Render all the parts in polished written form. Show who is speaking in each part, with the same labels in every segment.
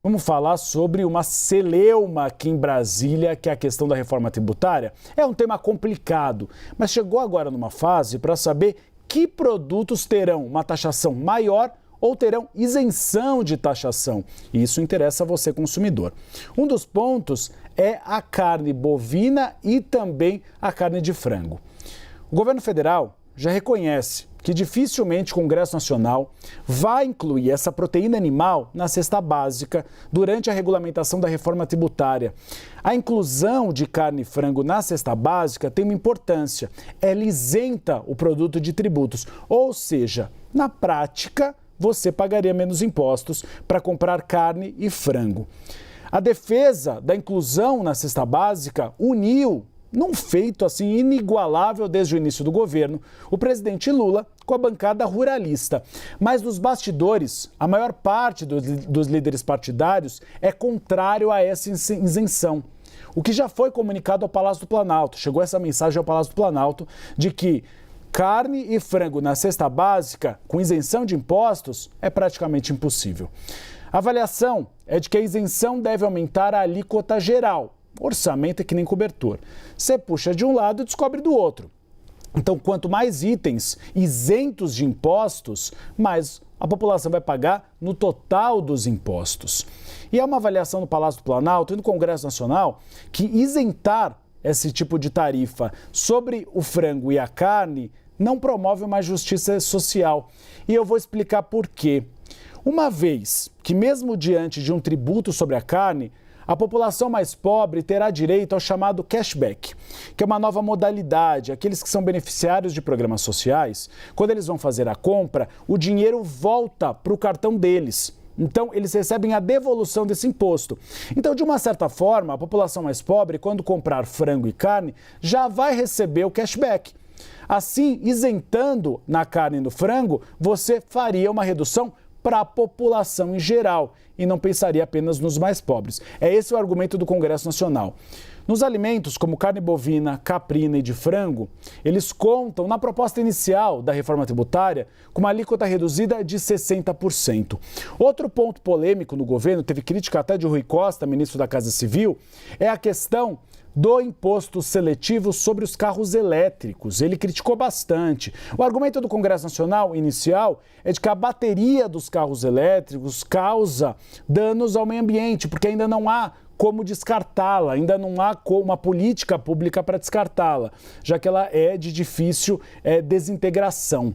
Speaker 1: Vamos falar sobre uma celeuma aqui em Brasília, que é a questão da reforma tributária. É um tema complicado, mas chegou agora numa fase para saber que produtos terão uma taxação maior ou terão isenção de taxação. E isso interessa a você, consumidor. Um dos pontos é a carne bovina e também a carne de frango. O governo federal já reconhece que dificilmente o Congresso Nacional vai incluir essa proteína animal na cesta básica durante a regulamentação da reforma tributária. A inclusão de carne e frango na cesta básica tem uma importância. Ela isenta o produto de tributos, ou seja, na prática, você pagaria menos impostos para comprar carne e frango. A defesa da inclusão na cesta básica uniu, num feito assim inigualável desde o início do governo, o presidente Lula com a bancada ruralista. Mas nos bastidores, a maior parte dos líderes partidários é contrário a essa isenção. O que já foi comunicado ao Palácio do Planalto, chegou essa mensagem ao Palácio do Planalto, de que carne e frango na cesta básica, com isenção de impostos, é praticamente impossível. A avaliação é de que a isenção deve aumentar a alíquota geral. Orçamento é que nem cobertor. Você puxa de um lado e descobre do outro. Então, quanto mais itens isentos de impostos, mais a população vai pagar no total dos impostos. E há uma avaliação no Palácio do Planalto e no Congresso Nacional que isentar esse tipo de tarifa sobre o frango e a carne não promove uma justiça social. E eu vou explicar por quê. Uma vez que, mesmo diante de um tributo sobre a carne, a população mais pobre terá direito ao chamado cashback, que é uma nova modalidade. Aqueles que são beneficiários de programas sociais, quando eles vão fazer a compra, o dinheiro volta para o cartão deles. Então, eles recebem a devolução desse imposto. Então, de uma certa forma, a população mais pobre, quando comprar frango e carne, já vai receber o cashback. Assim, isentando na carne e no frango, você faria uma redução para a população em geral e não pensaria apenas nos mais pobres. É esse o argumento do Congresso Nacional. Nos alimentos como carne bovina, caprina e de frango, eles contam na proposta inicial da reforma tributária com uma alíquota reduzida de 60%. Outro ponto polêmico no governo, teve crítica até de Rui Costa, ministro da Casa Civil, é a questão do imposto seletivo sobre os carros elétricos. Ele criticou bastante. O argumento do Congresso Nacional inicial é de que a bateria dos carros elétricos causa danos ao meio ambiente, porque ainda não há como descartá-la, ainda não há uma política pública para descartá-la, já que ela é de difícil desintegração.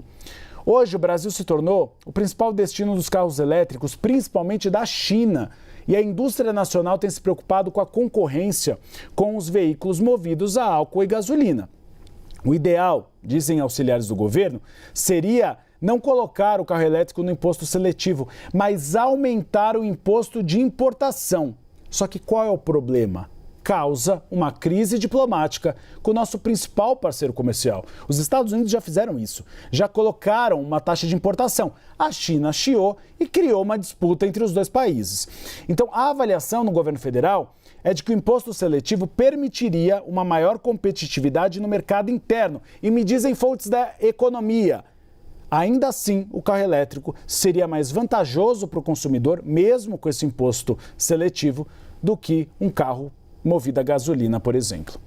Speaker 1: Hoje, o Brasil se tornou o principal destino dos carros elétricos, principalmente da China. E a indústria nacional tem se preocupado com a concorrência com os veículos movidos a álcool e gasolina. O ideal, dizem auxiliares do governo, seria não colocar o carro elétrico no imposto seletivo, mas aumentar o imposto de importação. Só que qual é o problema? Causa uma crise diplomática com o nosso principal parceiro comercial. Os Estados Unidos já fizeram isso, já colocaram uma taxa de importação. A China chiou e criou uma disputa entre os dois países. Então, a avaliação no governo federal é de que o imposto seletivo permitiria uma maior competitividade no mercado interno. E me dizem fontes da economia, ainda assim, o carro elétrico seria mais vantajoso para o consumidor, mesmo com esse imposto seletivo, do que um carro movido a gasolina, por exemplo.